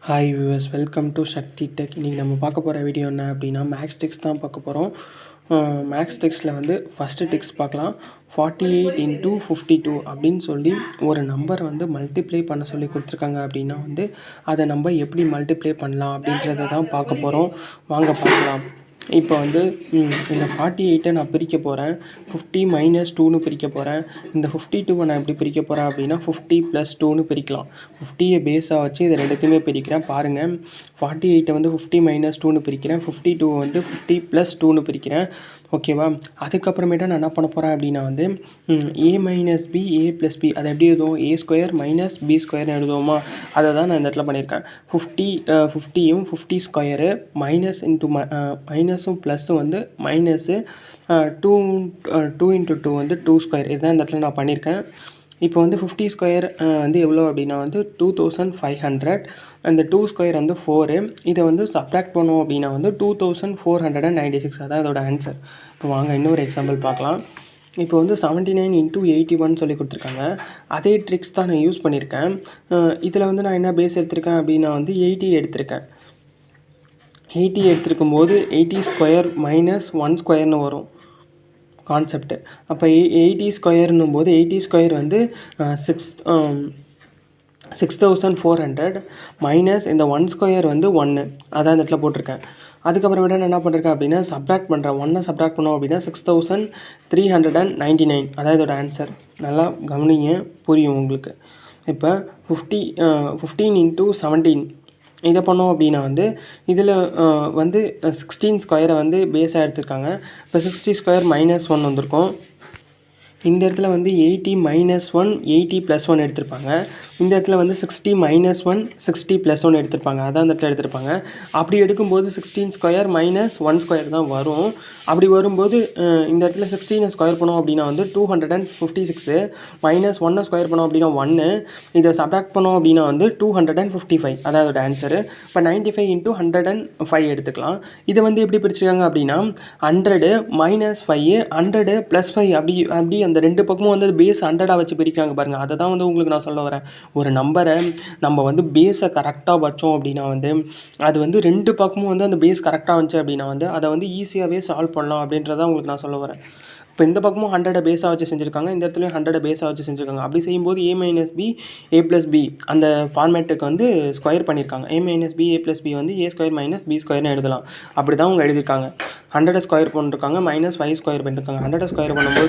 Hi viewers, welcome to Shakti tech. இன்றைக்கி நம்ம பார்க்க போகிற வீடியோ என்ன அப்படின்னா மேக்ஸ் டெக்ஸ் தான் பார்க்க போகிறோம். மேக்ஸ் டெக்ஸில் வந்து ஃபஸ்ட்டு டெக்ஸ் பார்க்கலாம். 48 இன்ட்டு 52 அப்படின்னு சொல்லி ஒரு நம்பர் வந்து மல்டிப்ளை பண்ண சொல்லி கொடுத்துருக்காங்க. அப்படின்னா வந்து அதை நம்ம எப்படி மல்டிப்ளை பண்ணலாம் அப்படின்றத தான் பார்க்க போகிறோம். வாங்க பார்க்கலாம். இப்போ வந்து இந்த 48 நான் பிரிக்க போகிறேன். 50 - 2ன்னு பிரிக்க போகிறேன். இந்த 52 நான் எப்படி பிரிக்க போகிறேன் அப்படின்னா 50 + 2ன்னு பிரிக்கலாம். 50 பேஸாக வச்சு இதை ரெண்டுத்தையுமே பிரிக்கிறேன். பாருங்கள், 48 வந்து 50 - 2ன்னு பிரிக்கிறேன். 52 வந்து 50 + 2ன்னு பிரிக்கிறேன். ஓகேவா? அதுக்கப்புறமேட்டா நான் என்ன பண்ண போகிறேன் அப்படின்னா வந்து a - b a + b அதை எப்படி எழுதுவோம்? a² - b² எழுதுவோமா? அதை தான் நான் இந்த இடத்துல பண்ணியிருக்கேன். 50யும் 50 ஸ்கொயரு மைனஸ் இன்ட்டு மைனஸும் ப்ளஸ்ஸும் வந்து மைனஸு 2 × 2 வந்து 2² இதுதான் இந்த இடத்துல நான் பண்ணியிருக்கேன். இப்போ வந்து 50² வந்து எவ்வளோ அப்படின்னா வந்து 2500. அந்த 2² வந்து 4. இதை வந்து சப்ராக்ட் பண்ணோம் அப்படின்னா வந்து 2496. அதான் அதோட ஆன்சர். இப்போ வாங்க இன்னொரு எக்ஸாம்பிள் பார்க்கலாம். இப்போ வந்து 79 × 81 சொல்லி கொடுத்துருக்காங்க. அதே ட்ரிக்ஸ் தான் நான் யூஸ் பண்ணியிருக்கேன். இதில் வந்து நான் என்ன பேஸ் எடுத்திருக்கேன் அப்படின்னா வந்து 80 எடுத்திருக்கேன். 80 எடுத்துருக்கும் போது 80² - 1² வரும் கான்செப்ட்டு. அப்போ 80² போது 80² வந்து 6400 மைனஸ் இந்த 1² வந்து 1. அதான் இந்த இடத்துல போட்டிருக்கேன். அதுக்கப்புறமேட்டு நான் என்ன பண்ணிருக்கேன் அப்படின்னா சப்ராக்ட் பண்ணுறேன். 1 சப்ராக்ட் பண்ணோம் அப்படின்னா 6399. அதான் இதோட ஆன்சர். நல்லா கவனிங்க, புரியும் உங்களுக்கு. இப்போ 15 × 17 இதை பண்ணோம் அப்படின்னா வந்து இதில் வந்து 16² வந்து பேஸாக எடுத்துருக்காங்க. இப்போ 60² - 1 வந்திருக்கும். இந்த இடத்துல வந்து 80 - 1 80 + 1 எடுத்திருப்பாங்க. இந்த இடத்துல வந்து 60 - 1 60 + 1 எடுத்திருப்பாங்க. அதான் இந்த இடத்துல எடுத்திருப்பாங்க. அப்படி எடுக்கும்போது 16² - 1² தான் வரும். அப்படி வரும்போது இந்த இடத்துல 16 ஸ்கொயர் பண்ணோம் அப்படின்னா வந்து 256 மைனஸ் 1 ஸ்கொயர் பண்ணோம் அப்படின்னா 1. இதை சப்ராக்ட் பண்ணோம் அப்படின்னா வந்து 255. அதான் அதோட ஆன்சரு. இப்போ 95 × 105 எடுத்துக்கலாம். இதை வந்து எப்படி பிரிச்சுருக்காங்க அப்படின்னா 100 - 5 100 + 5 அப்படி அந்த ரெண்டு பக்கமும் வந்து பேஸ் 100ஆக வச்சு பிரிக்கிறாங்க பாருங்கள். அதை தான் வந்து உங்களுக்கு நான் சொல்ல வரேன். ஒரு நம்பரை நம்ம வந்து பேஸை கரெக்டாக வச்சோம் அப்படின்னா வந்து அது வந்து ரெண்டு பக்கமும் வந்து அந்த பேஸ் கரெக்டாக வந்துச்சு அப்படின்னா வந்து அதை வந்து ஈஸியாகவே சால்வ் பண்ணலாம் அப்படின்றத உங்களுக்கு நான் சொல்ல வரேன். இப்போ இந்த பக்கமும் 100 பேஸாக வச்சு செஞ்சுருக்காங்க, இந்த இடத்துலையும் 100 பேஸாக வச்சு செஞ்சுருக்காங்க. அப்படி செய்யும்போது a - b a + b அந்த ஃபார்மேட்டுக்கு வந்து ஸ்கொயர் பண்ணியிருக்காங்க. a - b a + b வந்து a² - b² எழுதலாம். அப்படி தான் அவங்க எழுதியிருக்காங்க. 100 ஸ்கொயர் பண்ணிருக்காங்க, -5² பண்ணியிருக்காங்க. 100 ஸ்கொயர் பண்ணும்போது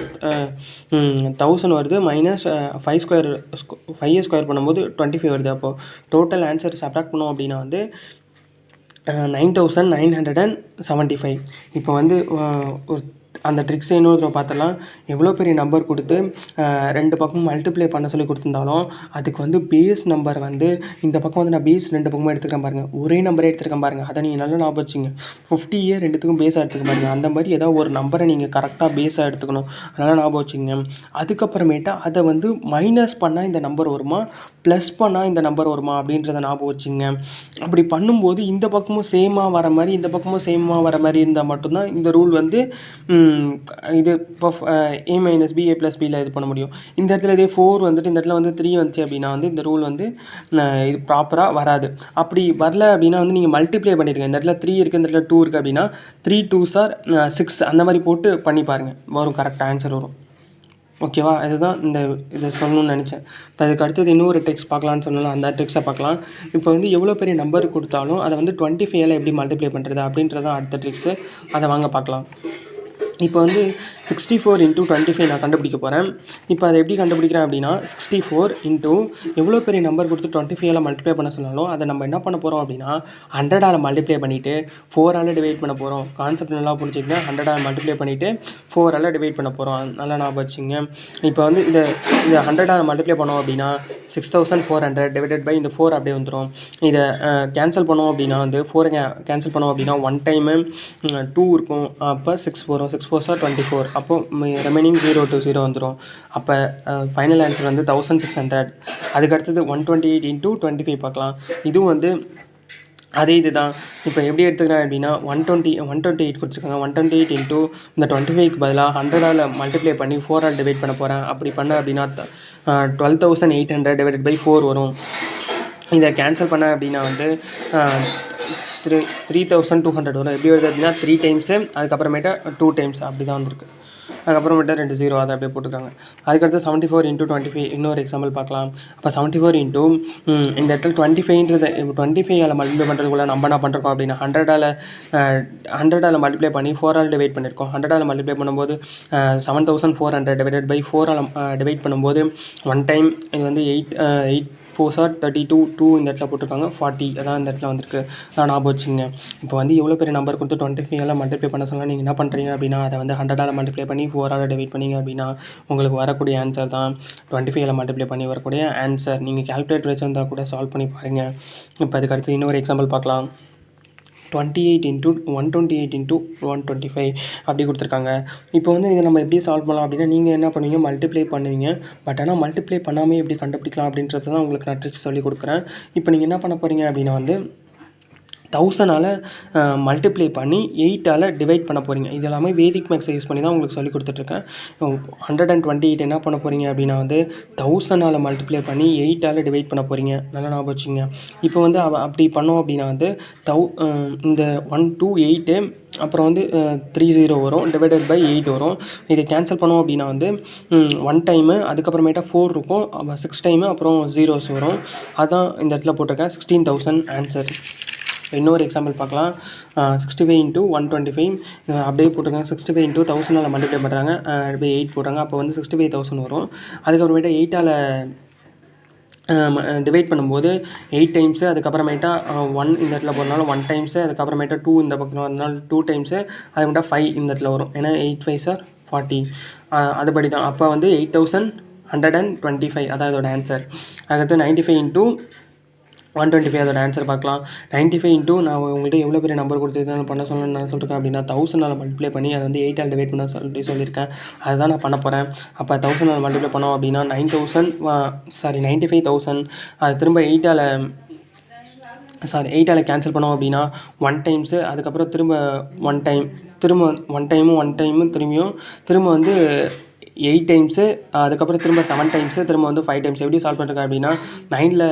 1000 வருது, -5² பண்ணும்போது 25 வருது. அப்போது டோட்டல் ஆன்சர் சப்ராக்ட் பண்ணோம் அப்படின்னா வந்து 9975. இப்போ வந்து ஒரு அந்த ட்ரிக்ஸை இன்னொரு பார்த்துடலாம். எவ்வளோ பெரிய நம்பர் கொடுத்து ரெண்டு பக்கமும் மல்டிப்ளை பண்ண சொல்லி கொடுத்துருந்தாலும் அதுக்கு வந்து பேஸ் நம்பர் வந்து இந்த பக்கம் வந்து நான் பேஸ் ரெண்டு பக்கமும் எடுத்துக்கிறேன் பாருங்கள். ஒரே நம்பரே எடுத்துருக்கேன் பாருங்கள். அதை நீங்கள் நல்லா ஞாபகம் வச்சுங்க. 50 ரெண்டுத்துக்கும் பேஸாக எடுத்துக்க பாருங்கள். அந்த மாதிரி ஏதாவது ஒரு நம்பரை நீங்கள் கரெக்டாக பேஸாக எடுத்துக்கணும். அதனால் ஞாபகம் வச்சுங்க. அதுக்கப்புறமேட்டா அதை வந்து மைனஸ் பண்ணால் இந்த நம்பர் வருமா, ப்ளஸ் பண்ணால் இந்த நம்பர் வருமா அப்படின்றத ஞாபகம் வச்சுங்க. அப்படி பண்ணும்போது இந்த பக்கமும் சேமாக வர மாதிரி இந்த பக்கமும் சேமாக வர மாதிரி இருந்தால் மட்டும்தான் இந்த ரூல் வந்து இது இப்போ a - b a + bயில் இது பண்ண முடியும். இந்த இடத்துல இதே 4 வந்துட்டு இந்த இடத்துல வந்து 3 வந்துச்சு அப்படின்னா வந்து இந்த ரூல் வந்து இது ப்ராப்பராக வராது. அப்படி வரல அப்படின்னா வந்து நீங்கள் மல்டிப்ளை பண்ணிடுங்க. இந்த இடத்துல 3 இருக்குது, இந்த இடத்துல 2 இருக்குது அப்படின்னா 3 2s are 6 அந்த மாதிரி போட்டு பண்ணி பாருங்கள், வரும் கரெக்டாக ஆன்சர் வரும். ஓகேவா? இதுதான் இதை சொல்லணும்னு நினச்சேன். இப்போ அதுக்கு அடுத்தது இன்னொரு ட்ரிக்ஸ் பார்க்கலான்னு சொன்னாலும் அந்த ட்ரிக்ஸை பார்க்கலாம். இப்போ வந்து எவ்வளோ பெரிய நம்பர் கொடுத்தாலும் அதை வந்து 25 எப்படி மல்டிப்ளை பண்ணுறது அப்படின்றதான் அடுத்த ட்ரிக்ஸு. அதை வாங்க பார்க்கலாம். இப்போ வந்து 64 × 25 நான் கண்டுபிடிக்க போகிறேன். இப்போ அதை எப்படி கண்டுபிடிக்கிறேன் அப்படின்னா 64 எவ்வளோ பெரிய நம்பர் கொடுத்து 25 மல்டிப்ளை பண்ண சொன்னாலும் அதை நம்ம என்ன பண்ண போகிறோம் அப்படின்னா 100 மல்டிப்ளை பண்ணிவிட்டு 4 டிவைட் பண்ண போகிறோம். கான்செப்ட் நல்லா புரிஞ்சுக்கங்க. 100 மல்டிப்ளை பண்ணிவிட்டு 4 டிவைட் பண்ண போகிறோம். நல்லா ஞாபகம் வச்சுங்க. இப்போ வந்து இதை 100 மல்டிப்ளை பண்ணோம் அப்படின்னா 6400 டிவைடட் பை இந்த 4 அப்படியே வந்துடும். இதை கேன்சல் பண்ணோம் அப்படின்னா வந்து 4 கேன்சல் பண்ணோம் அப்படின்னா 1 டைமு 2 இருக்கும். அப்போ 6 வரும். 6 4s are 24. அப்போது ரிமைனிங் 0 to 0 வந்துடும். அப்போ ஃபைனல் ஆன்சர் வந்து 1600. அதுக்கடுத்தது 128 × 25 பார்க்கலாம். இதுவும் வந்து அதே இது தான். இப்போ எப்படி எடுத்துக்கிறேன் அப்படின்னா 128 கொடுத்துருக்காங்க. 128 இந்த 25க்கு பதிலாக 100 மல்டிப்ளை பண்ணி 4 டிவைட் பண்ண போகிறேன். அப்படி பண்ண அப்படின்னா 12800 டிவைடட் பை 4 வரும். இதை கேன்சல் பண்ண அப்படின்னா வந்து 3200 வரும். எப்படி வருது அப்படின்னா 3 டைம்ஸு அதுக்கப்புறமேட்டா 2 டைம்ஸ் அப்படி தான் வந்திருக்கு. அதுக்கப்புறமேட்டா 2 0 அதை அப்படியே போட்டுருக்காங்க. அதுக்கடுத்து 74 × 25 இன்னொரு எக்ஸாம்பிள் பார்க்கலாம். அப்போ 74 இன்ட்டு இந்த இடத்துல 25ன்றது 25ஆல் மல்டிப்ளை பண்ணுறதுக்குள்ள நம்ம என்ன பண்ணிருக்கோம் அப்படின்னா 100ஆல் மல்டிப்ளை பண்ணி 4ஆல் டிவைட் பண்ணியிருக்கோம். 100ஆல் மல்டிப்ளை பண்ணும்போது 7400 டிவைடட் பை 4ஆல் டிவைட் பண்ணும்போது 1 டைம் இது வந்து 8 4 32 2 இந்த இடத்துல போட்டிருக்காங்க 40 அதான் இந்த இடத்துல வந்திருக்கு. அதான் ஞாபகம் வச்சுங்க. இப்போ வந்து எவ்வளோ பெரிய நம்பர் கொடுத்து 25ஆல் மல்டிப்ளை பண்ண சொன்னால் நீங்கள் என்ன பண்ணுறீங்க அப்படின்னா அதை வந்து 100ஆல் மல்டிப்ளை பண்ணி 4ஆல் டிவைட் பண்ணிங்க அப்படின்னா உங்களுக்கு வரக்கூடிய ஆன்சர் தான் 25ஆல் மல்டிப்ளை பண்ணி வரக்கூடிய ஆன்சர். நீங்கள் கால்குலேட்டர் வச்சுருந்தால் கூட சால்வ் பண்ணி பாருங்கள். இப்போ அதுக்கடுத்து இன்னொரு எக்ஸாம்பிள் பார்க்கலாம். 28 × 128 × 125 அப்படி கொடுத்துருக்காங்க. இப்போ வந்து இதை நம்ம எப்படி சால்வ் பண்ணலாம் அப்படின்னா நீங்கள் என்ன பண்ணுவீங்க, மல்டிப்ளை பண்ணுவீங்க. பட் ஆனால் மல்டிப்ளை பண்ணாமல் எப்படி கண்டுபிடிக்கலாம் அப்படின்றது தான் உங்களுக்கு நான் ட்ரிக்ஸ் சொல்லி கொடுக்குறேன். இப்போ நீங்கள் என்ன பண்ண போகிறீங்க அப்படின்னா வந்து 1000ஆல் மல்டிப்ளை பண்ணி 8ஆல் டிவைட் பண்ண போகிறீங்க. இது எல்லாமே வேதிக் மேக்ஸை யூஸ் பண்ணி தான் உங்களுக்கு சொல்லி கொடுத்துட்ருக்கேன். 128 என்ன பண்ண போகிறீங்க அப்படின்னா வந்து 1000ஆல் மல்டிப்ளை பண்ணி 8ஆல் டிவைட் பண்ண போகிறீங்க. நல்லா ஞாபகம் வச்சுங்க. இப்போ வந்து அப்படி பண்ணோம் அப்படின்னா வந்து இந்த 128 அப்புறம் வந்து 30 வரும் டிவைடட் பை 8 வரும். இதை கேன்சல் பண்ணோம் அப்படின்னா வந்து 1 டைமு அதுக்கப்புறமேட்டா 4 இருக்கும் 6 டைமு அப்புறம் 0s வரும். அதான் இந்த இடத்துல போட்டிருக்கேன் 16000 ஆன்சர். இன்னொரு எக்ஸாம்பிள் பார்க்கலாம். 65 × 125 அப்படியே போட்டிருக்காங்க. 65 × 1000ஆல் மல்டிப்ளை பண்ணுறாங்க பை 8 போடுறாங்க. அப்போ வந்து 65000 வரும். அதுக்கப்புறமேட்டா 8ஆல் டிவைட் பண்ணும்போது 8 டைம்ஸு அதுக்கப்புறமேட்டா 1 இந்த இடத்துல போகிறதுனால 1 டைம்ஸு அதுக்கப்புறமேட்டா 2 இந்த பக்கம் வரதுனால 2 டைம்ஸு அதுக்கப்புறமேட்டா 5 இந்த இடத்துல வரும். ஏன்னா 8 5 40 அதுபடி தான். அப்போ வந்து 8125 அதான் இதோட ஆன்சர். அதுக்கடுத்து 95 × 125 அதோட ஆன்சர் பார்க்கலாம். 95 இன்ட்டு நான் உங்கள்கிட்ட எவ்வளோ பெரிய நம்பர் கொடுத்துருக்கேன் பண்ண சொன்னேன் நான் சொல்லியிருக்கேன் அப்படின்னா 1000ஆல் மல்டிப்ளை பண்ணி அதை வந்து 8ஆல் டிவைட் பண்ண சொல்லியிருக்கேன். அதுதான் நான் பண்ண போகிறேன். அப்போ 1000ஆல் மல்டிப்ளை பண்ணோம் அப்படின்னா 95,000 அது திரும்ப 8ஆல் கேன்சல் பண்ணோம் அப்படின்னா 1 டைம்ஸு அதுக்கப்புறம் திரும்ப 1 டைம் திரும்ப 1 டைமு திரும்ப வந்து 8 டைம்ஸு அதுக்கப்புறம் திரும்ப 7 டைம்ஸு திரும்ப வந்து 5 டைம்ஸ். எப்படி சால்வ் பண்ணுறேன் அப்படின்னா 9ல்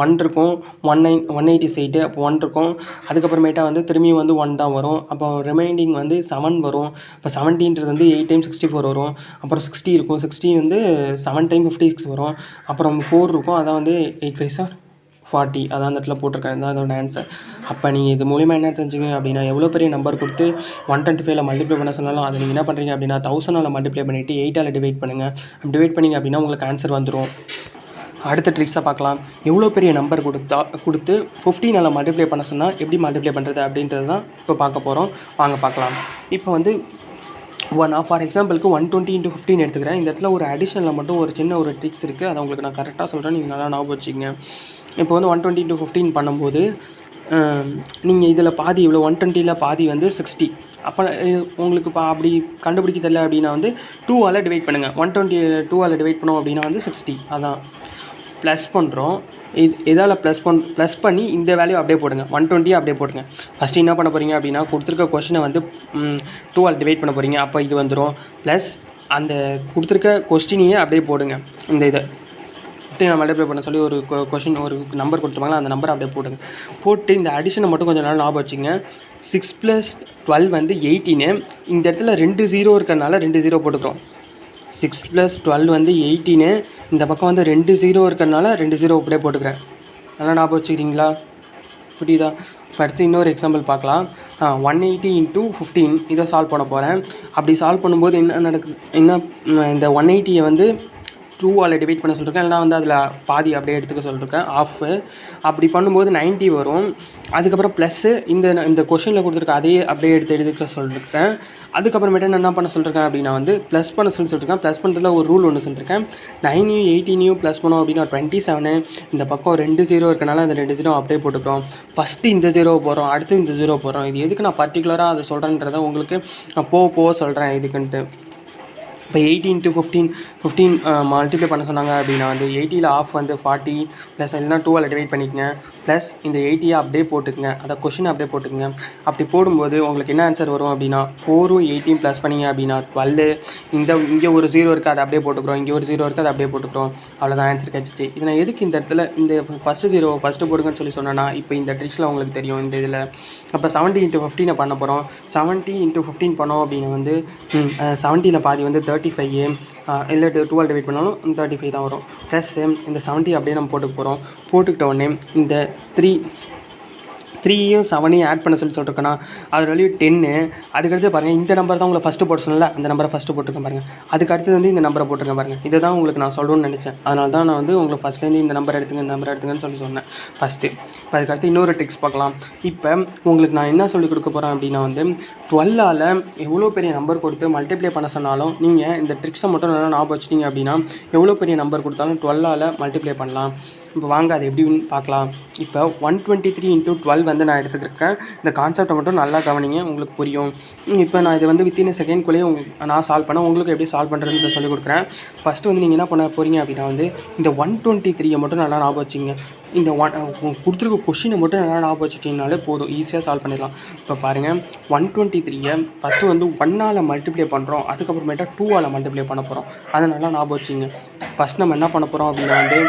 1 இருக்கும் 188 அப்போ 1 இருக்கும். அதுக்கப்புறமேட்டா வந்து திரும்பியும் வந்து 1 தான் வரும். அப்போ ரிமைண்டிங் வந்து 7 வரும். இப்போ 70ன்றது வந்து 8 டைம் 64 வரும். அப்புறம் 60 இருக்கும். 60 வந்து 7 டைம் 56 வரும். அப்புறம் 4 இருக்கும். அதான் வந்து 8 5 40 அதான் அந்த இடத்துல போட்டிருக்கேன். தான் அதோட ஆன்சர். அப்போ நீங்கள் இது மூலிமா என்ன தெரிஞ்சுக்கங்க அப்படின்னா எவ்வளோ பெரிய நம்பர் கொடுத்து 125ல் மல்டிப்ளை பண்ண சொன்னாலும் அதை நீங்கள் என்ன பண்ணுறீங்க அப்படின்னா 1000ஆல் மல்டிப்ளை பண்ணிவிட்டு 8ஆல் டிவைட் பண்ணுங்கள். டிவைட் பண்ணிங்க அப்படின்னா உங்களுக்கு ஆன்சர் வந்துடும். அடுத்த ட்ரிக்ஸை பார்க்கலாம். எவ்வளோ பெரிய நம்பர் கொடுத்து 15ஆல் மல்டிப்ளை பண்ண சொன்னால் எப்படி மல்டிப்ளை பண்ணுறது அப்படின்றது தான் இப்போ பார்க்க போகிறோம். வாங்க பார்க்கலாம். இப்போ வந்து நான் ஃபார் எக்ஸாம்பிளுக்கு 120 × 15 எடுத்துக்கிறேன். இந்த இடத்துல ஒரு அடிஷனில் மட்டும் ஒரு சின்ன ஒரு ட்ரிக்ஸ் இருக்குது. அதை உங்களுக்கு நான் கரெக்டாக சொல்கிறேன். நீங்கள் நல்லா ஞாபகம் வச்சுக்கங்க. இப்போ வந்து 120 × 15 பண்ணும்போது நீங்கள் இதில் பாதி இவ்வளோ 120ல் பாதி வந்து 60. அப்போ உங்களுக்கு அப்படி கண்டுபிடிக்க தெரியல அப்படின்னா வந்து 2ஆல் டிவைட் பண்ணுங்கள். 120 2ஆல் டிவைட் பண்ணோம் அப்படின்னா வந்து 60. அதான் ப்ளஸ் பண்ணுறோம். இதால் ப்ளஸ் பண்ணி இந்த வேல்யூ அப்படியே போடுங்க. 120 அப்படியே போடுங்க. ஃபஸ்ட்டு என்ன பண்ண போகிறீங்க அப்படின்னா கொடுத்துருக்க கொஷினை வந்து 2ஆல் டிவைட் பண்ண போகிறீங்க. அப்போ இது வந்துடும். ப்ளஸ் அந்த கொடுத்துருக்க கொஸ்டினையே அப்படியே போடுங்க. இந்த இதை 15 மல்டிப்ளை பண்ண சொல்லி ஒரு கொஷின் ஒரு நம்பர் கொடுத்துருவாங்களா அந்த நம்பரை அப்படியே போடுங்க. போட்டு இந்த அடிஷனை மட்டும் கொஞ்சம் நாள் ஞாபகம் வச்சுங்க. 6 + 12 வந்து 18. இந்த இடத்துல 2 0 இருக்கிறதுனால 2 0 போட்டுக்கிறோம். 6 + 12 வந்து 18. இந்த பக்கம் வந்து 2 0 இருக்கிறதுனால 2 0 அப்படியே போட்டுக்கிறேன். நல்லா ஞாபகம் வச்சுக்கிறீங்களா? புரியுதா? இப்போ அடுத்து இன்னொரு எக்ஸாம்பிள் பார்க்கலாம். 180 × 15 இதை சால்வ் பண்ண போகிறேன். அப்படி சால்வ் பண்ணும்போது என்ன நடக்குது, இந்த 180 வந்து 2ஆல் டிவைட் பண்ண சொல்லியிருக்கேன். இல்லைனா வந்து அதில் பாதி அப்படியே எடுத்துக்க சொல்லியிருக்கேன். ஆஃபு அப்படி பண்ணும்போது 90 வரும். அதுக்கப்புறம் ப்ளஸ்ஸு இந்த கொஷினில் கொடுத்துருக்க அதையே அப்படியே எடுத்துக்க சொல்லியிருக்கேன். அதுக்கப்புறமேட்டு நான் என்ன பண்ண சொல்லியிருக்கேன் அப்படின்னா வந்து ப்ளஸ் பண்ண சொல்லியிருக்கேன். ப்ளஸ் பண்ணுறதுல ஒரு ரூல் ஒன்று சொல்லியிருக்கேன். 9 18 ப்ளஸ் பண்ணோம் அப்படின்னா 27. இந்த பக்கம் 2 0 இருக்கனால அந்த 2 0 அப்படியே போட்டுக்கிறோம். ஃபஸ்ட்டு இந்த 0 போகிறோம், அடுத்து இந்த 0 போகிறோம். இது எதுக்கு நான் பர்டிகுலராக அதை சொல்கிறேன்றதை உங்களுக்கு நான் போக சொல்கிறேன் இதுக்குன்ட்டு. இப்போ 80 இன்ட்டு 15 மல்டிப்ளை பண்ண சொன்னாங்க அப்படின்னா வந்து 80ல் ஆஃப் வந்து 40 ப்ளஸ் இல்லைனா 2ஆல் டிவைட் பண்ணிக்கங்க ப்ளஸ் இந்த 80 அப்படியே போட்டுக்குங்க. அதை கொஷின் அப்படியே போட்டுக்குங்க. அப்படி போடும்போது உங்களுக்கு என்ன ஆன்சர் வரும் அப்படின்னா 4ம் 18 ப்ளஸ் பண்ணிங்க அப்படின்னா 12. இங்கே ஒரு 0 இருக்குது, அதை அப்படியே போட்டுக்கிறோம். இங்கே ஒரு 0 இருக்குது, அதை அப்படியே போட்டுக்கிறோம். அவ்வளோதான் ஆன்சர் கிடச்சிச்சு. இதை நான் எதுக்கு இந்த இடத்துல இந்த ஃபஸ்ட்டு 0 ஃபஸ்ட்டு போடுங்கன்னு சொல்லி சொன்னேன்னா, இப்போ இந்த ட்ரிக்ஸில் உங்களுக்கு தெரியும் இந்த இதில். அப்போ 70 இன்ட்டு 15 பண்ண போகிறோம். 70 இன்ட்டு 15 பண்ணோம் அப்படின்னா வந்து 70ல் பாதி வந்து 35 இல்லை 2ஆல் டிவைட் பண்ணாலும் 35 தான் வரும். ப்ளஸ் இந்த 70 அப்படியே நம்ம போட்டுக்க போகிறோம். போட்டுக்கிட்ட உடனே இந்த 3யும் 7ஐயும் ஆட் பண்ண சொல்லியிருக்கேன்னா அதோட வேல்யூ 10. அதுக்கடுத்து பாருங்கள், இந்த நம்பர் தான் உங்களை ஃபஸ்ட்டு போட்டு சொன்னல, அந்த நம்பரை ஃபஸ்ட்டு போட்டுருக்கேன் பாருங்கள். அதுக்கு அடுத்தது வந்து இந்த நம்பரை போட்டுருக்கேன் பாருங்கள். இதை தான் உங்களுக்கு நான் சொல்லணும்னு நினச்சேன். அதனால தான் நான் வந்து உங்களுக்கு ஃபஸ்ட்லேருந்து இந்த நம்பர் எடுத்துங்கன்னு சொல்லி சொன்னேன் ஃபஸ்ட்டு. இப்போ அதுக்கடுத்து இன்னொரு ட்ரிக்ஸ் பார்க்கலாம். இப்போ உங்களுக்கு நான் என்ன சொல்லிக் கொடுக்க போகிறேன் அப்படின்னா வந்து 12ஆல் எவ்வளோ பெரிய நம்பர் கொடுத்து மல்டிப்ளை பண்ண சொன்னாலும் நீங்கள் இந்த ட்ரிக்ஸை மட்டும் நல்லா ஞாபகம் வச்சிட்டிங்க அப்படின்னா எவ்வளோ பெரிய நம்பர் கொடுத்தாலும் 12ஆல் மல்டிப்ளை பண்ணலாம். இப்போ வாங்க அது எப்படின்னு பார்க்கலாம். இப்போ 123 இன்ட்டு 12 வந்து நான் எடுத்துக்கிருக்கேன். இந்த கான்செப்டை மட்டும் நல்லா கவனிங்க, உங்களுக்கு புரியும். இப்போ நான் இதை வந்து வித்தின் செகண்ட்குள்ளேயே நான் சால்வ் பண்ணேன். உங்களுக்கு எப்படி சால்வ் பண்ணுறதுன்னு சொல்லிக் கொடுக்குறேன். ஃபஸ்ட்டு வந்து நீங்கள் என்ன பண்ண போகிறீங்க அப்படின்னா வந்து இந்த 123 மட்டும் நல்லா ஞாபகம் வச்சிங்க. இந்த கொடுத்துருக்க கொஷினை மட்டும் நல்லா ஞாபகம் வச்சுட்டிங்கனாலே போதும், ஈஸியாக சால்வ் பண்ணிடலாம். இப்போ பாருங்கள், 123 ஃபஸ்ட்டு வந்து 1ஆல் மல்டிப்ளை பண்ணுறோம். அதுக்கப்புறமேட்டா 2ஆல் மல்டிப்ளை பண்ண போகிறோம். அதை நல்லா ஞாபகம் வச்சிங்க. ஃபஸ்ட் நம்ம என்ன பண்ண போகிறோம் அப்படின்னா வந்து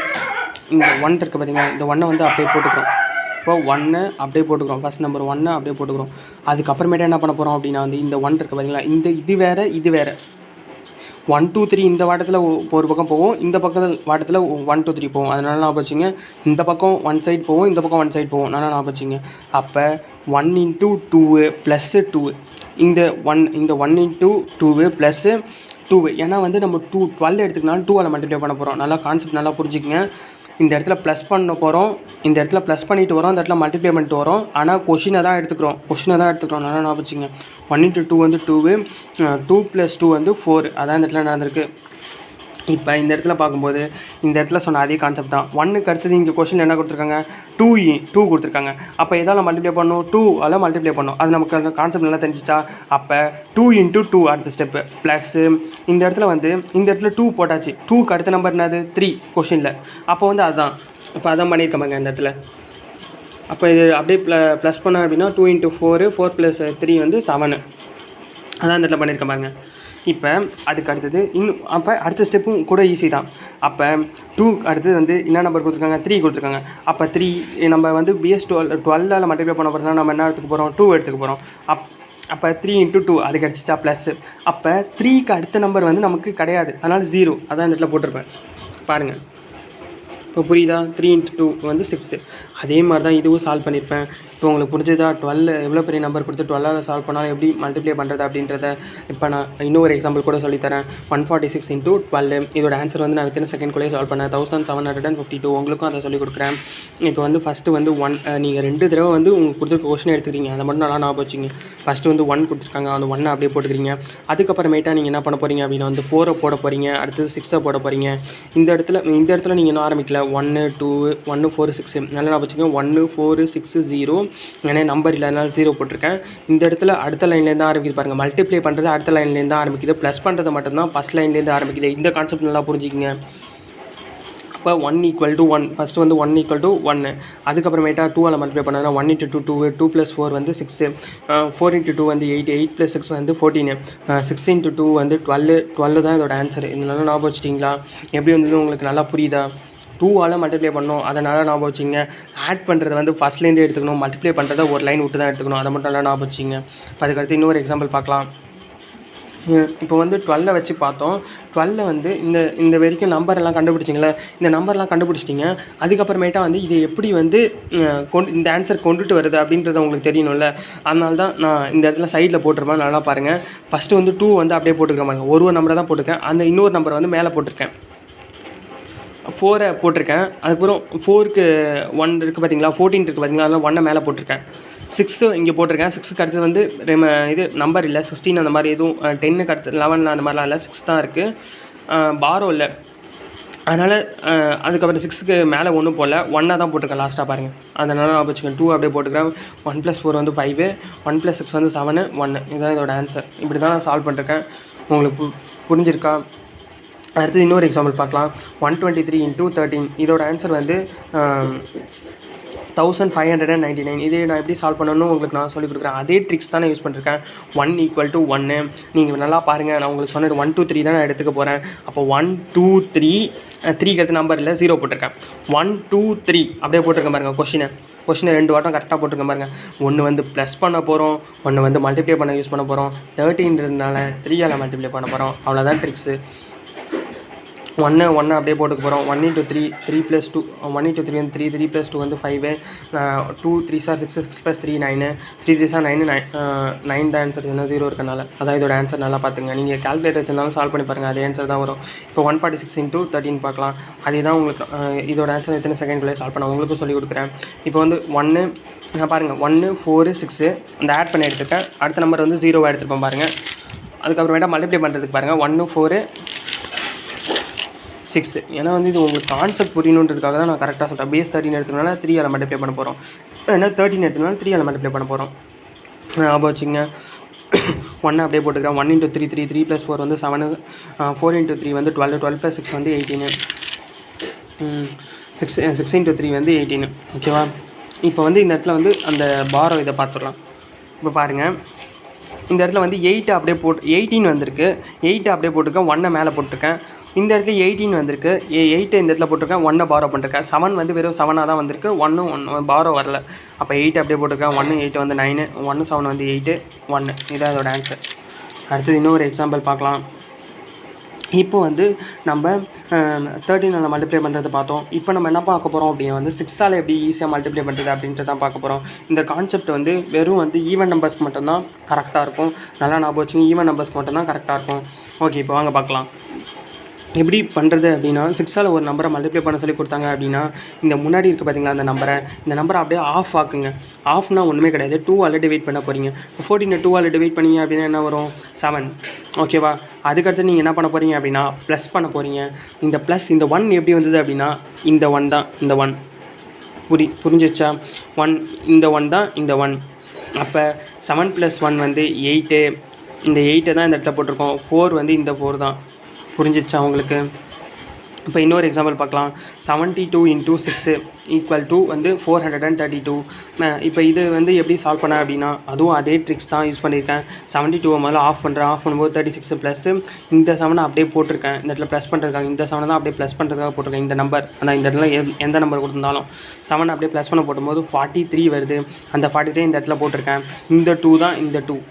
இந்த 1 இருக்குது பார்த்தீங்களா, இந்த 1 வந்து அப்படியே போட்டுக்கிறோம். இப்போ 1 அப்படியே போட்டுக்கிறோம். ஃபஸ்ட் நம்பர் 1 அப்படியே போட்டுக்கிறோம். அதுக்கப்புறமேட்டு என்ன பண்ண போகிறோம் அப்படின்னா வந்து இந்த 1 இருக்குது பார்த்தீங்களா, இது வேறு 1 2 3 இந்த வாட்டத்தில் ஒரு பக்கம் போகும், இந்த பக்கத்தில் வாட்டத்தில் 1 2 3 போகும். அதனால ஞாபகம் வச்சுங்க. இந்த பக்கம் 1 சைடு போகும், இந்த பக்கம் 1 சைடு போகும். நல்லா ஞாபகம் வச்சுங்க. அப்போ 1 இன்ட்டு 2 ப்ளஸ் 2 இந்த 1 இன்ட்டு 2 ப்ளஸ் 2. ஏன்னா வந்து நம்ம 12 எடுத்துக்கினாலும் 2ஆல் மல்டிப்ளை பண்ண போகிறோம். நல்லா கான்செப்ட் நல்லா புரிஞ்சுக்கங்க. இந்த இடத்துல ப்ளஸ் பண்ண போகிறோம், இந்த இடத்துல ப்ளஸ் பண்ணிட்டு வரோம், இந்த இடத்துல மல்டிப்ளை பண்ணிட்டு வரோம். ஆனால் கொஷினை தான் எடுத்துக்கிறோம். நல்லா ஞாபகம் வச்சுங்க. 1 இன்ட்டு 2 வந்து 2, 2 + 2 வந்து 4. அதான் இந்த இடத்துல நடந்திருக்கு. இப்போ இந்த இடத்துல பார்க்கும்போது இந்த இடத்துல சொன்ன அதே கான்செப்ட் தான். 1க்கு அடுத்தது இங்கே கொஷின் என்ன கொடுத்துருக்காங்க, 2 கொடுத்துருக்காங்க. அப்போ எதால் மல்டிப்ளை பண்ணணும், 2ஆல் மல்டிப்ளை பண்ணணும். அது நமக்கு அந்த கான்செப்ட் நல்லா தெரிஞ்சிச்சா. அப்போ 2 இன்ட்டு 2 அடுத்த ஸ்டெப்பு ப்ளஸ்ஸு இந்த இடத்துல 2 போட்டாச்சு. 2க்கு அடுத்த நம்பர் என்னது, 3 கொஷினில். அப்போ வந்து அதுதான் இப்போ அதான் பண்ணியிருக்கோங்க இந்த இடத்துல. அப்போ இது அப்படியே ப்ளஸ் பண்ண அப்படின்னா 2 இன்ட்டு 4 + 3 வந்து 7. அதான் இந்த இடத்துல பண்ணியிருக்க பாருங்க. இப்போ அதுக்கு அடுத்தது அப்போ அடுத்த ஸ்டெப்பும் கூட ஈஸி தான். அப்போ 2 அடுத்தது வந்து என்ன நம்பர் கொடுத்துருக்காங்க, 3 கொடுத்துருக்காங்க. அப்போ 3 நம்ம வந்து BS12ஆல் மல்டிப்ளை பண்ண போகிறதுனா நம்ம என்ன எடுத்துக்க போகிறோம், 2 எடுத்துக்க போகிறோம். அப்போ 3 இன்ட்டு 2 அது கிடச்சிச்சா ப்ளஸ்ஸு. அப்போ 3க்கு அடுத்த நம்பர் வந்து நமக்கு கிடையாது, அதனால் 0. அதான் இந்த இடத்துல போட்டிருப்பேன் பாருங்கள். இப்போ புரியுதா, 3 இன்ட்டு 2 வந்து 6. அதே மாதிரி தான் இதுவும் சால்வ் பண்ணியிருப்பேன். இப்போ உங்களுக்கு புரிஞ்சுதா, 12 எவ்வளோ பெரிய நம்பர் கொடுத்து 12ஆல் சால்வ் பண்ணாலும் எப்படி மல்டிப்ளை பண்ணுறது அப்படின்றத இப்போ நான் இன்னொரு எக்ஸாம்பிள் கூட சொல்லித்தரேன். 146 இன்ட்டு 12 இதோட ஆன்சர் வந்து நான் வித்தின் செகண்ட்குள்ளேயே சால்வ் பண்ணேன். 1752. உங்களுக்கும் அதை சொல்லிக் கொடுக்குறேன். இப்போ வந்து ஃபஸ்ட்டு வந்து நீங்கள் 2 தடவை வந்து உங்களுக்கு கொடுத்துருக்க கொஸ்டின் எடுத்துக்கிறீங்க. அதை மட்டும் நல்லா ஞாபகம் வச்சுங்க. ஃபஸ்ட்டு வந்து 1 கொடுத்துருக்காங்க, அந்த 1 அப்படியே போட்டுக்கிறீங்க. அதுக்கப்புறமேட்டா நீங்கள் என்ன பண்ண போகிறீங்க அப்படின்னா வந்து 4 போட போகிறீங்க, அடுத்தது 6 போட போகிறீங்க. இந்த இடத்துல நீங்கள் இன்னும் ஆரம்பிக்கல. 1 2 1 4 6 நல்லா ஞாபகம் வச்சுங்க. 1 4 6 0 ஏன்னா நம்பர் இல்லை, அதனால 0 போட்டிருக்கேன். இந்த இடத்துல அடுத்த லைன்லேருந்து ஆரம்பிக்குது பாருங்கள். மல்டிப்ளை பண்ணுறது அடுத்த லைன்லேருந்து ஆரம்பிக்குது, ப்ளஸ் பண்ணுறது மட்டும்தான் ஃபஸ்ட் லைன்லேருந்து ஆரம்பிக்குது. இந்த கான்செப்ட் நல்லா புரிஞ்சுக்கிங்க. அப்போ 1 = 1 ஃபஸ்ட்டு வந்து 1 = 1. அதுக்கப்புறமேட்டா 2ஆல் மல்டிப்ளை பண்ணதுனா 1 இன்ட்டு 2 2 + 4 வந்து 6, 4 இன்ட்டு 2 வந்து 8, 8 + 6 வந்து 14, 6 இன்ட்டு 2 வந்து 12 தான் இதோட ஆன்சர். இது நல்லா ஞாபகம் வச்சிட்டிங்களா? எப்படி வந்தது உங்களுக்கு நல்லா புரியுதா? 2ஆல் மல்டிப்ளை பண்ணணும், அதனால் ஞாபகம் வச்சிங்க. ஆட் பண்ணுறதை வந்து ஃபஸ்ட்லேருந்து எடுத்துக்கணும், மல்டிப்ளை பண்ணுறதை ஒரு லைன் விட்டு தான் எடுத்துக்கணும். அதை மட்டும் நல்லா ஞாபகம் வச்சிங்க. இப்போ அதுக்கடுத்து இன்னொரு எக்ஸாம்பிள் பார்க்கலாம். இப்போ வந்து 12 வச்சு பார்த்தோம். 12 வந்து இந்த வரைக்கும் நம்பரெல்லாம் கண்டுபிடிச்சிங்களே, இந்த நம்பர்லாம் கண்டுபிடிச்சிட்டிங்க. அதுக்கப்புறமேட்டா வந்து இதை எப்படி வந்து இந்த ஆன்சர் கொண்டுட்டு வருது அப்படின்றத உங்களுக்கு தெரியணும்ல. அதனால தான் நான் இந்த இடத்துல சைடில் போட்டிருப்பேன். நல்லா பாருங்கள். ஃபஸ்ட்டு வந்து 2 வந்து அப்படியே போட்டுருக்க பாருங்க. ஒரு நம்பரை தான் போட்டிருக்கேன். அந்த இன்னொரு நம்பரை வந்து மேலே போட்டிருக்கேன். 4 போட்டிருக்கேன். அதுக்கப்புறம் 4க்கு 1 இருக்குது பார்த்தீங்களா, 14 இருக்குது பார்த்தீங்களா, அதனால் 1 மேலே போட்டிருக்கேன். 6 இங்கே போட்டிருக்கேன். 6க்கு அடுத்தது வந்து இது நம்பர் இல்லை, 16 அந்த மாதிரி எதுவும், 10க்கு அடுத்து 11 அந்த மாதிரிலாம் இல்லை, 6 தான் இருக்குது. பாரோ இல்லை, அதனால் அதுக்கப்புறம் 6க்கு மேலே ஒன்றும் போடல, 1 தான் போட்டிருக்கேன் லாஸ்ட்டாக பாருங்கள். அதனால் நான் வச்சுக்கேன் 2 அப்படியே போட்டுக்கிறேன். 1 + 4 வந்து 5, 1 + 6 வந்து 7, 1. இதுதான் இதோட ஆன்சர். இப்படி தான் நான் சால்வ் பண்ணிருக்கேன். உங்களுக்கு புரிஞ்சிருக்கா? அடுத்து இன்னொரு எக்ஸாம்பிள் பார்க்கலாம். 123 × 13 இதோட ஆன்சர் வந்து 1599. இதே நான் எப்படி சால்வ் பண்ணணும்னு உங்களுக்கு நான் சொல்லிக் கொடுக்குறேன். அதே ட்ரிக்ஸ் தான் நான் யூஸ் பண்ணிருக்கேன். 1 = 1. நீங்கள் நல்லா பாருங்கள், நான் உங்களுக்கு சொன்னது 1 2 3 தான் நான் எடுத்துக்க போகிறேன். அப்போ 1 2 3 3க்கு அடுத்த நம்பர் இல்லை, 0 போட்டிருக்கேன். 1 2 3 அப்படியே போட்டிருக்கேன் பாருங்கள். கொஷினை 2 வாட்டம் கரெக்டாக போட்டிருக்கேன் பாருங்கள். ஒன்று வந்து ப்ளஸ் பண்ண போகிறோம், ஒன்று வந்து மல்டிப்ளை பண்ண யூஸ் பண்ண போகிறோம். 13ன்றதுனால 3ஆல் மல்டிப்ளை பண்ண போகிறோம். அவ்வளோதான் ட்ரிக்ஸு. 1 அப்படியே போட்டுக்க போகிறோம். 1 × 3 3 + 2 1 × 3 வந்து 3 3 + 2 வந்து 5 2 3 6 6 + 3 9 3 3 9 9 தான் ஆன்சர். என்ன 0 இருக்கனால அதான் இதோட ஆன்சர். நல்லா பார்த்துங்க. நீங்கள் கால்குலேட்டர் வச்சிருந்தாலும் சால்வ் பண்ணி பாருங்கள், அதே ஆன்சர் தான் வரும். இப்போ 146 × 13 பார்க்கலாம். அதே தான் உங்களுக்கு இதோட ஆன்சர் எத்தனை செகண்ட்குள்ளே சால்வ் பண்ண உங்களுக்கும் சொல்லிக் கொடுக்குறேன். இப்போ வந்து 1 நான் பாருங்கள் 1 4 6 இந்த ஆட் பண்ணி எடுத்துருக்கேன். அடுத்த நம்பர் வந்து 0 எடுத்துருப்பேன் பாருங்கள். அதுக்கப்புறமேட்டா மல்டிப்ளை பண்ணுறதுக்கு பாருங்கள் 1 4 6. ஏன்னா வந்து இது உங்களுக்கு கான்செப்ட் புரியணுன்றதுக்காக தான் நான் கரெக்டாக சொல்கிறேன். பேஸ் 13 எடுத்ததுனால 3ஆல் மல்டிப்ளை பண்ண போகிறோம். ஏன்னா 13 எடுத்ததுனால 3ஆல் மல்டிப்ளை பண்ண போகிறோம். ஞாபகம் வச்சுங்க. 1 அப்படியே போட்டுக்கிறேன். 1 × 3 3 3 + 4 வந்து 7 4 × 3 வந்து 12 12 + 6 வந்து 18 6 × 3 வந்து 18. ஓகேவா? இப்போ வந்து இந்த இடத்துல வந்து அந்த பாரோ இதை பார்த்துடலாம். இப்போ பாருங்கள், இந்த இடத்துல வந்து 8 அப்படியே 18 வந்திருக்கு. 8 அப்படியே போட்டிருக்கேன், 1 மேலே போட்டிருக்கேன். இந்த இடத்துல 18 வந்திருக்கு, 8 இந்த இடத்துல போட்டிருக்கேன், 1 பாரோ பண்ணிருக்கேன். 7 வந்து வெறும் 7ஆக தான் வந்திருக்கு, 1 பாரோ வரல. அப்போ 8 அப்படியே போட்டிருக்கேன். 1 8 வந்து 9, 1 7 வந்து 8 1. இதான் அதோட ஆன்சர். அடுத்தது இன்னொரு எக்ஸாம்பிள் பார்க்கலாம். இப்போ வந்து நம்ம 13ஆல் மல்டிப்ளை பண்ணுறது பார்த்தோம். இப்போ நம்ம என்ன பார்க்க போகிறோம் அப்படின்னா வந்து 6ஆல் எப்படி ஈஸியாக மல்டிப்ளை பண்ணுறது அப்படின்ட்டு தான் பார்க்க போகிறோம். இந்த கான்செப்ட் வந்து வெறும் வந்து ஈவன் நம்பர்ஸ்க்கு மட்டும்தான் கரெக்டாக இருக்கும். நல்லா ஞாபகம் வச்சுங்க, ஈவன் நம்பர்ஸ்க்கு மட்டும்தான் கரெக்டாக இருக்கும். ஓகே, இப்போ வாங்க பார்க்கலாம். எப்படி பண்ணுறது அப்படின்னா 6ஆல் ஒரு நம்பரை மல்டிப்ளை பண்ண சொல்லி கொடுத்தாங்க அப்படின்னா இந்த முன்னாடி இருக்குது பார்த்தீங்களா இந்த நம்பரை அப்படியே ஆஃப் ஆக்குங்க. ஆஃப்னா ஒன்றுமே கிடையாது, 2ஆல் டிவைட் பண்ண போகிறீங்க. 14 2ஆல் டிவைட் பண்ணிங்க அப்படின்னா என்ன வரும்? 7. ஓகேவா? அதுக்கடுத்து நீங்கள் என்ன பண்ண போகிறீங்க அப்படின்னா ப்ளஸ் பண்ண போகிறீங்க. இந்த ப்ளஸ் இந்த 1 எப்படி வந்தது அப்படின்னா இந்த 1 தான், இந்த 1 புரிஞ்சிச்சா? 1 இந்த 1 தான், இந்த 1. அப்போ 7 + 1 வந்து 8. இந்த 8 தான் இந்த இடத்துல போட்டிருக்கோம். 4 வந்து இந்த 4 தான். புரிஞ்சிச்சா உங்களுக்கு? இப்போ இன்னொரு எக்ஸாம்பிள் பார்க்கலாம். 72 × 6 = வந்து 432. இப்போ இது வந்து எப்படி சால்வ் பண்ண அப்படின்னா அதுவும் அதே ட்ரிக்ஸ் தான் யூஸ் பண்ணியிருக்கேன். 72 முதல்ல ஆஃப் பண்ணும்போது 36 ப்ளஸ் இந்த 7 அப்படியே போட்டிருக்கேன். இந்த இடத்துல ப்ளஸ் பண்ணுறதுக்காக இந்த 7 தான் அப்படியே ப்ளஸ் பண்ணுறதுக்காக போட்டிருக்கேன். இந்த நம்பர் அந்த இந்த இடத்துல எந்த நம்பர் கொடுத்துருந்தாலும் 7 அப்படியே ப்ளஸ் பண்ண போடும்போது 43 வருது. அந்த 43 இந்த இடத்துல போட்டிருக்கேன். இந்த 2 தான், இந்த 2.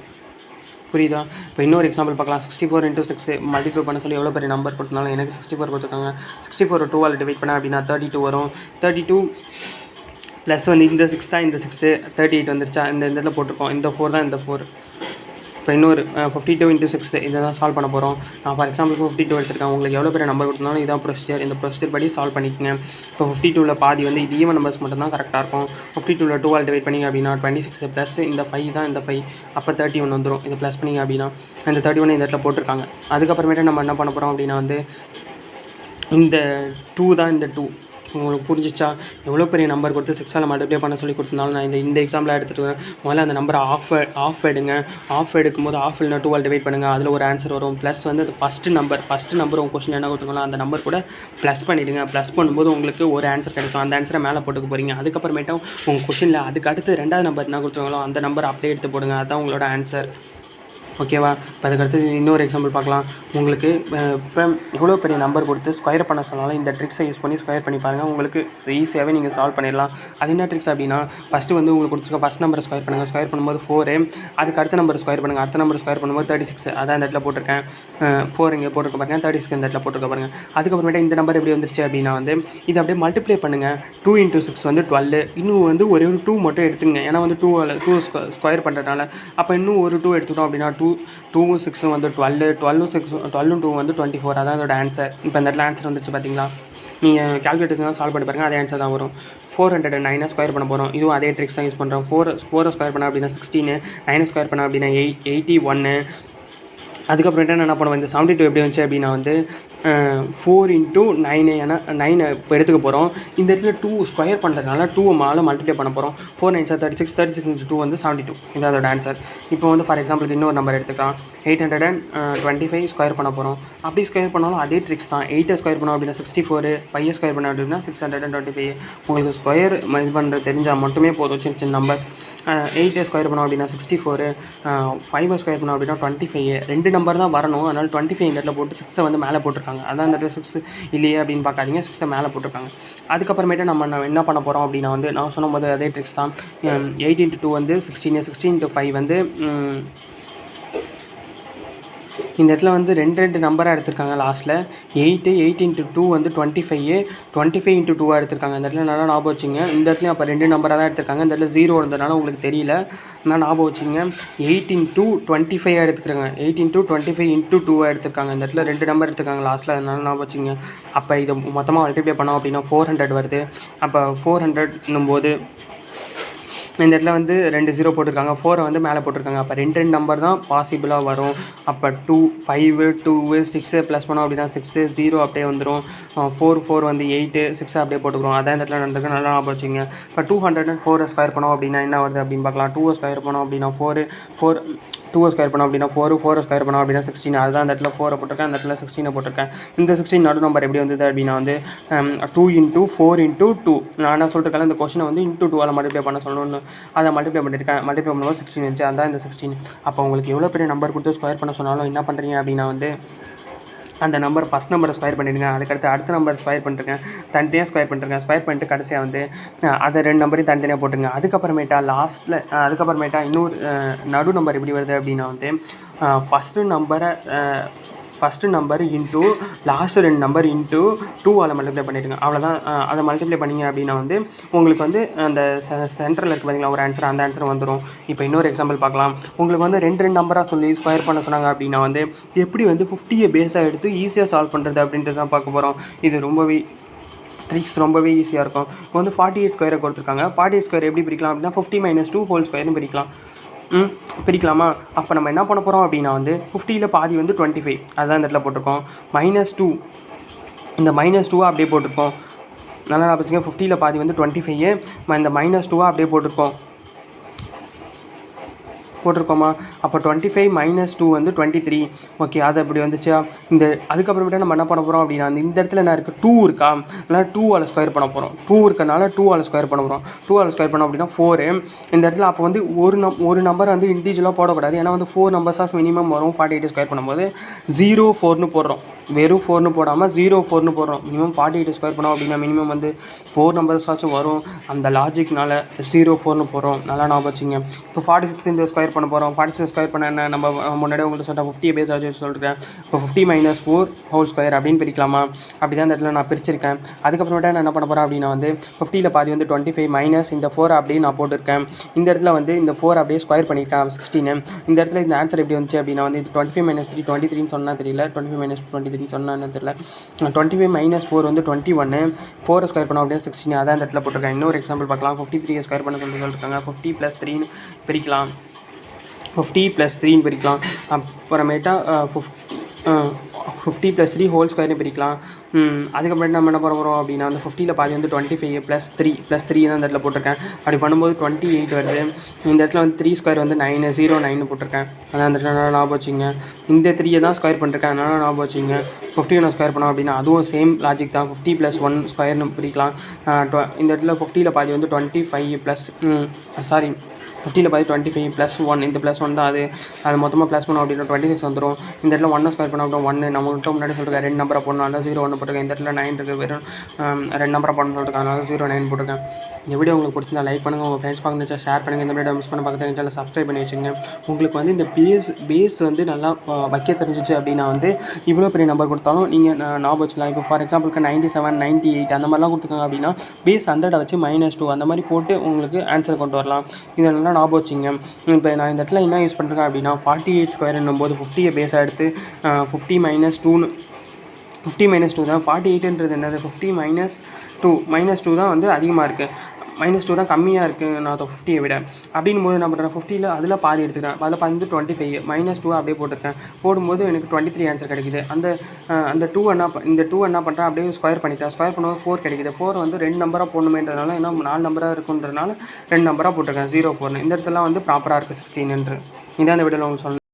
புரியுதா? இப்போ இன்னொரு எக்ஸாம்பிள் பார்க்கலாம். 64 × 6 மல்டிப்ளை பண்ண சொல்லி எவ்வளோ பெரிய நம்பர் கொடுத்தனாலும் எனக்கு 64 கொடுத்துருக்காங்க. 64 2ஆல் டிவைட் பண்ண அப்படின்னா 32 வரும். 32 ப்ளஸ் வந்து இந்த 6 தான், இந்த 6 38 வந்துருச்சா? இந்த இடத்துல போட்டிருக்கோம். இந்த 4 தான், இந்த 4. இப்போ இன்னொரு 52 × 6 இதை தான் சால்வ் பண்ண போகிறோம். நான் ஃபார் எக்ஸாம்பிளுக்கு 52 எடுத்துருக்கேன். உங்களுக்கு எவ்வளோ பெரிய நம்பர் கொடுத்தாலும் இதான் ப்ரொசீஜர். இந்த ப்ரொசீஜர் படி சால்வ் பண்ணிக்கோங்க. இப்போ 52ல் பாதி வந்து இது ஈவன் நம்பர்ஸ் மட்டும் தான் கரெக்டாக இருக்கும். 52ல் 2ஆல் டிவைட் பண்ணிங்க அப்படின்னா 26 ப்ளஸ் இந்த 5 தான், இந்த 5 அப்போ 31 வந்துடும். இதை ப்ளஸ் பண்ணிங்க அப்படின்னா இந்த 31 இந்த இடத்துல போட்டிருக்காங்க. அதுக்கப்புறமேட்டு நம்ம என்ன பண்ண போகிறோம் அப்படின்னா வந்து இந்த 2 தான், இந்த 2. உங்களுக்கு புரிஞ்சிச்சா? எவ்வளோ பெரிய நம்பர் கொடுத்து 6ஆல் மல்டிப்ளை பண்ண சொல்லி கொடுத்தனாலும் நான் இந்த எக்ஸாம்பிளாக எடுத்துகிட்டு முதல்ல அந்த நம்பரை ஆஃப் எடுங்க. ஆஃப் எடுக்கும்போது ஆஃப் இல்லைனா 2ஆல் டிவைட் பண்ணுங்கள். அதில் ஒரு ஆன்சர் வரும். ப்ளஸ் வந்து அது ஃபஸ்ட்டு நம்பர் உங்கள் கொஸ்டின் என்ன கொடுத்துருக்கோம் அந்த நம்பர் கூட ப்ளஸ் பண்ணிவிடுங்க. ப்ளஸ் பண்ணும்போது உங்களுக்கு ஒரு ஆன்சர் கிடைக்கும். அந்த ஆன்சரை மேலே போட்டுக்க போகிறீங்க. அதுக்கப்புறமேட்டும் உங்கள் கொஸ்டினில் அதுக்கு அடுத்து 2வது நம்பர் என்ன கொடுத்துருக்காங்களோ அந்த நம்பர் அப்படியே எடுத்து போடுங்க. அதுதான் உங்களோட ஆன்சர். ஓகேவா? இப்போ அதுக்கடுத்து இன்னொரு எக்ஸாம்பிள் பார்க்கலாம். உங்களுக்கு இப்போ எவ்வளோ பெரிய நம்பர் கொடுத்து ஸ்கொயர் பண்ண சொன்னாலும் இந்த ட்ரிக்ஸை யூஸ் பண்ணி ஸ்கொயர் பண்ணி பாருங்கள். உங்களுக்கு ஈஸியாகவே நீங்கள் சால்வ் பண்ணிடலாம். அது என்ன ட்ரிக்ஸ் அப்படின்னா ஃபஸ்ட்டு வந்து உங்களுக்கு கொடுத்துருக்க ஃபஸ்ட் நம்பரை ஸ்கொயர் பண்ணுங்கள். ஸ்கொயர் பண்ணும்போது 4. அதுக்கு அடுத்த நம்பர் ஸ்கொயர் பண்ணுங்கள். அடுத்த நம்பர் ஸ்கொயர் பண்ணும்போது 36. அதான் இந்த இடத்துல போட்டிருக்கேன். 4 இங்கே போட்டிருக்க பாருங்கள், 36 இந்த இடத்துல போட்டிருக்க பாருங்கள். அதுக்கப்புறமேட்டு இந்த நம்பர் எப்படி வந்துருச்சு அப்படின்னா வந்து இதை அப்படியே மல்டிப்ளை பண்ணுங்கள். 2 × 6 வந்து 12. இன்னும் வந்து ஒரே ஒரு 2 மட்டும் எடுத்துங்க. ஏன்னா வந்து 2 ஸ்கொயர் பண்ணுறதுனால. அப்போ இன்னும் ஒரு 2 எடுத்துக்கிட்டோம் அப்படின்னா 2 6 வந்து 12 12 2 வந்து 24. அதான் அதோட ஆன்சர். இப்போ இந்த இடத்துல ஆன்சர் வந்துருச்சு பார்த்தீங்களா? நீங்கள் கால்குலேட்டர் சால்வ் பண்ணி பாருங்கள், அதே ஆன்சர் தான் வரும். 409 ஸ்கொயர் பண்ண போகிறோம். இதுவும் அதே ட்ரிக்ஸ் தான் யூஸ் பண்ணுறோம். 4 ஸ்கொயர் பண்ண அப்படின்னா 16, 9 ஸ்கொயர் பண்ண அப்படின்னா 81, அதுக்கப்புறமேட்டு நான் என்ன பண்ணுவேன், இந்த 72 எப்படி வந்துச்சு அப்படின்னா வந்து 4 இன்ட்டு 9, ஏன்னா 9 இப்போ எடுத்துக்க போகிறோம். இந்த இடத்துல 2 ஸ்கொயர் பண்ணுறதுனால 2 மேலே மல்டிப்ளை பண்ண போகிறோம். 4 9 36, 36 இன்ட்டு 2 வந்து 72. இது அதோட ஆன்சர். இப்போ வந்து ஃபார் எக்ஸாம்பிளுக்கு இன்னொரு நம்பர் எடுத்துக்கலாம். 825 ஸ்கொயர் பண்ண போகிறோம். அப்படி ஸ்கொயர் பண்ணாலும் அதே ட்ரிக்ஸ் தான். 8 ஸ்கொயர் பண்ணோம் அப்படின்னா 64, 5 ஸ்கொயர் பண்ணோம் அப்படின்னா 625. உங்களுக்கு ஸ்கொயர் இது பண்ணுறது தெரிஞ்சால் மட்டுமே போதும். சின்ன சின்ன நம்பர்ஸ். 8 ஸ்கொயர் பண்ணோம் அப்படின்னா 64, 5 ஸ்கொயர் பண்ணோம் அப்படின்னா 25. ரெண்டு நம்பர் தான் வரணும். அதனால் 25 இந்த இடத்துல போட்டு 6 வந்து மேலே போட்டிருக்காங்க. அதான் இந்த இடத்துல 6 இல்லையே அப்படின்னு பார்க்காதீங்க, 6 மேலே போட்டிருக்காங்க. அதுக்கப்புறமேட்டு நம்ம என்ன பண்ண போகிறோம் அப்படின்னா வந்து நான் சொன்னும்போது அதே ட்ரிக்ஸ் தான். 8 இன்ட்டு 2 வந்து 16, 16 இன்ட்டு 5 வந்து இந்த இடத்துல வந்து ரெண்டு நம்பராக எடுத்திருக்காங்க லாஸ்ட்டில். 8 இன்ட்டு 2 வந்து 25, 25 இன்ட்டு 2 எடுத்திருக்காங்க. இந்த இடத்துல நல்லா ஞாபகம் வச்சுங்க. இந்த இடத்துல அப்போ ரெண்டு நம்பராக தான் எடுத்திருக்காங்க. இந்த இடத்துல 0 இருந்ததுனால உங்களுக்கு தெரியல. நான் ஞாபகம் வச்சுங்க. 8 இன்ட்டு 25 எடுத்துக்கிறாங்க. 8 இன்ட்டு 25 இன்ட்டு 2 எடுத்திருக்காங்க. இந்த இடத்துல ரெண்டு நம்பர் எடுத்திருக்காங்க லாஸ்ட்டில், அதனால ஞாபகம் வச்சுங்க. அப்போ இதை மொத்தமாக மல்டிப்ளை பண்ணோம் அப்படின்னா 400 வருது. அப்போ 400ன்னும் போது இந்த இடத்துல வந்து 2 0 போட்டிருக்காங்க, 4 வந்து மேலே போட்டிருக்காங்க. அப்போ ரெண்டு நம்பர் தான் பாசிபிளாக வரும். அப்போ 2 5 2 6 ப்ளஸ் பண்ணோம் அப்படின்னா 6 0 அப்படியே வந்துடும். 4 வந்து 8 6 அப்படியே போட்டுக்கிறோம். அதான் இந்த இடத்துல நடந்திருக்கு, நல்லா ஞாபகம் வச்சுங்க. இப்போ 204 ஸ்கொயர் பண்ணோம் அப்படின்னா என்ன வருது அப்படின்னு பார்க்கலாம். 2 ஸ்கொயர் பண்ணோம் அப்படின்னா 2 ஸ்கொயர் பண்ணோம் அப்படின்னா 4 ஸ்கொயர் பண்ணோம் அப்படின்னா 16. அதுதான் அந்த இடத்துல 4 போட்டிருக்கேன், அந்த இடத்துல 16 போட்டிருக்கேன். இந்த 16 நடு நம்பர் எப்படி வந்தது அப்படின்னா வந்து 2 இன்ட்டு 4 இன்ட்டு 2. நான் என்ன சொல்லிருக்கேன், இந்த கொஸ்டினை வந்து இன்ட்டு 2 மல்டிப்ளை பண்ண சொல்லணும்னு அதை மல்டிப்ளை பண்ணியிருக்கேன். மல்டிப்ளை பண்ணும்போது 16 இருந்துச்சு, அதுதான் இந்த 16. அப்போ உங்களுக்கு எவ்வளோ பெரிய நம்பர் கொடுத்து ஸ்கொயர் பண்ண சொன்னாலும் என்ன பண்ணுறீங்க அப்படின்னா வந்து அந்த நம்பர் ஃபஸ்ட் நம்பரை ஸ்கொயர் பண்ணிடுங்க. அதுக்கடுத்து அடுத்த நம்பர் ஸ்கொயர் பண்ணிட்டுருக்கேன், தனித்தனியாக ஸ்கொயர் பண்ணிட்டுருக்கேன். ஸ்கொயர் பண்ணிட்டு கடைசியாக வந்து அதை ரெண்டு நம்பரையும் தனித்தனியாக போட்டுருங்க. அதுக்கப்புறமேட்டா இன்னொரு நடு நம்பர் எப்படி வருது அப்படின்னா வந்து ஃபஸ்ட்டு நம்பர் இன்ட்டு லாஸ்ட்டு ரெண்டு நம்பர் இன்ட்டு 2 மல்டிப்ளை பண்ணிவிடுங்க. அவ்வளோதான். அதை மல்டிப்ளை பண்ணிங்க அப்படின்னா வந்து உங்களுக்கு வந்து அந்த சென்டரில் இருக்குது பார்த்தீங்களா ஒரு ஆன்சர், அந்த ஆன்சர் வந்துடும். இப்போ இன்னொரு எக்ஸாம்பிள் பார்க்கலாம். உங்களுக்கு வந்து ரெண்டு நம்பராக சொல்லி ஸ்கொயர் பண்ண சொன்னாங்க அப்படின்னா வந்து எப்படி வந்து 50 பேஸாக எடுத்து ஈஸியாக சால்வ் பண்ணுறது அப்படின்றது தான் பார்க்க போகிறோம். இது ட்ரிக்ஸ் ரொம்பவே ஈஸியாக இருக்கும். இப்போ வந்து 48 ஸ்கொயரை கொடுத்துருக்காங்க. 48 ஸ்கொயர் எப்படி பிரிக்கலாம் அப்படின்னா 50 - 2 ஹோல் ஸ்கொயர்னு பிரிக்கலாமா? அப்போ நம்ம என்ன பண்ண போகிறோம் அப்படின்னா வந்து 50ல் பாதி வந்து 25, அதுதான் இந்த இடத்துல போட்டிருக்கோம். -2, இந்த -2 அப்படியே போட்டிருக்கோம். நல்லா நான் வச்சுக்கோங்க. 50ல் பாதி வந்து 25, இந்த -2 அப்படியே போட்டிருக்கோமா? அப்போ 25 - 2 வந்து 23. ஓகே, அது அப்படி வந்துச்சா? அதுக்கப்புறமேட்டா நம்ம என்ன பண்ண போகிறோம் அப்படின்னா இந்த இடத்துல என்ன இருக்குது, 2 இருக்கா, அதனால் 2 ஸ்கொயர் பண்ண போகிறோம். 2 இருக்கனால 2 ஸ்கொயர் பண்ண போகிறோம். 2 ஸ்கொயர் பண்ணோம் அப்படின்னா 4. இந்த இடத்துல அப்போ வந்து ஒரு நம்பர் வந்து இண்டிவிஜுவலாக போடக்கூடாது. ஏன்னா வந்து 4 நம்பர்ஸாக மினிமம் வரும். 48 ஸ்கொயர் பண்ணும்போது 0 4ன்னு போடுறோம். வெறும் 4ன்னு போடாமல் 0 4ன்னு போடுறோம். மினிமம் 48 ஸ்கொயர் பண்ணோம் அப்படின்னா மினிமம் வந்து 4 நம்பர்ஸாச்சும் வரும். அந்த லாஜிக்னால 0 4ன்னு போடுறோம். நல்லா ஞாபகம் வச்சுங்க. இப்போ 46 இந்த ஸ்கொயர் பண்ண போகிறோம். 46 ஸ்கொயர் பண்ண என்ன, நம்ம முன்னாடி உங்களுக்கு சொல்லிட்டேன் 50 பேஸ் ஆச்சு சொல்லியிருக்கேன். இப்போ 50 - 4 ஹோல் ஸ்கொயர் அப்படின்னு பிரிக்கலாமா? அப்படி தான் இந்த இடத்துல நான் பிரிச்சிருக்கேன். அதுக்கப்புறமேட்டா நான் என்ன பண்ண போகிறேன் அப்படின்னா வந்து 50ல் பாதி வந்து 25 மைனஸ் இந்த 4 அப்படியே நான் போட்டிருக்கேன். இந்த இடத்துல வந்து இந்த 4 அப்படியே ஸ்கொயர் பண்ணியிருக்கேன் 16. இந்த இடத்துல இந்த ஆன்சர் எப்படி வந்துச்சு அப்படின்னா வந்து 25 - 3 23ன்னு சொன்னால் தெரியல, 25 - 23 சொன்னான்னு தெரியல. 25 - 4 வந்து 21, 4 ஸ்கொயர் பண்ணோம் அப்படியே 16, அதான் இந்த இடத்துல போட்டிருக்கேன். இன்னொரு எக்ஸாம்பிள் பார்க்கலாம். 53 ஸ்கொயர் பண்ண சொல்லியிருக்காங்க. 50 + 3ன்னு பிரிக்கலாம். 50 + 3ன்னு பிரிக்கலாம். அப்புறமேட்டா 50 + 3 ஹோல் ஸ்கொயர்னு பிரிக்கலாம். அதுக்கப்புறம் நம்ம என்ன பண்ண போகிறோம் அப்படின்னா வந்து 50ல் பாதி வந்து 25 + 3 தான் இந்த இடத்துல போட்டிருக்கேன். அப்படி பண்ணும்போது 28 வருது. இந்த இடத்துல வந்து 3 ஸ்கொயர் வந்து 9 0 9 போட்டிருக்கேன். அதான் அந்த இடத்துல ஞாபகம் வச்சுங்க. இந்த 3 தான் ஸ்கொயர் பண்ணிருக்கேன், அதனால் ஞாபகம் வச்சுங்க. 51 ஸ்கொயர் பண்ணோம் அப்படின்னா அதுவும் சேம் லாஜிக் தான். 50 + 1 ஸ்கொயர்னு பிரிக்கலாம். இந்த இடத்துல 50ல் பாதி வந்து 25 ப்ளஸ் 50ல் பாதி 25 + 1, இந்த +1 தான் அது மொத்தமாக ப்ளஸ் பண்ணோம் அப்படின்னா 26 வந்துடும். இந்த இடத்துல 1 ஸ்கொயர் பண்ணோம் அப்படின்னா 1, நம்ம முன்னாடி சொல்லிருக்கேன் 2 நம்பரை போடணும், அதனால் 0 1 போட்டிருக்கேன். இந்த இடத்துல 9 இருக்குது, வெறும் 2 நம்பரை போடணும்னு சொல்லிருக்கேன், அதனால் 0 9 போட்டிருக்கேன். இந்த வீடியோ உங்களுக்கு பிடிச்சிருந்தா லைக் பண்ணுங்கள், உங்கள் ஃப்ரெண்ட்ஸ் பார்க்க ஷேர் பண்ணுங்கள். இந்த வீடியோ மிஸ் பண்ண பக்கத்தில் சேனல் சப்ஸ்கிரைப் பண்ணி வச்சுங்க. உங்களுக்கு வந்து இந்த பேஸ் வந்து நல்லா வைக்க தெரிஞ்சிச்சு அப்படின்னா வந்து இவ்வளோ பெரிய நம்பர் கொடுத்தாலும் நீங்கள் ஞாபகம் வச்சுக்கலாம். இப்போ ஃபார் எக்ஸாம்பிளுக்கு 97 98 அந்த மாதிரிலாம் கொடுத்துருக்காங்க அப்படின்னா பேஸ் 100 வச்சு -2 அந்த மாதிரி போட்டு உங்களுக்கு ஆன்சர் கொண்டு வரலாம். இதெல்லாம் ஞாபகம் வச்சுங்க. இப்போ நான் இந்த இடத்துல என்ன யூஸ் பண்ணுறேன் அப்படின்னா 48 ஸ்கொயர் என்னும்போது 50 பேஸாக எடுத்து 50 - 2ன்னு 50 - 2 தான். 48ன்றது என்னது? 50 - 2 தான் வந்து அதிகமாக இருக்குது. -2 தான் கம்மியாக இருக்குது நான் 50யை விட. அப்படிங்கும்போது என்ன பண்ணுறேன், 50ல் அதில் பாதி எடுத்துக்கிறேன். அதில் பாதி வந்து 25 -2 அப்படியே போட்டிருக்கேன். போடும்போது எனக்கு 23 ஆன்சர் கிடைக்குது. அந்த 2 இந்த 2 என்ன பண்ணுறேன், அப்படியே ஸ்கொயர் பண்ணிட்டேன். ஸ்கொயர் பண்ணும்போது 4 கிடைக்குது. 4 வந்து 2 நம்பராக போடணுமேன்றதுனால, ஏன்னா 4 நம்பராக இருக்குன்றதுனால 2 நம்பராக போட்டிருக்கேன். 0 4. இந்த இடத்துல வந்து ப்ராப்பராக இருக்குது 16 என்று. இதான் இந்த வீடியோவில் உங்களுக்கு சொல்லணும்.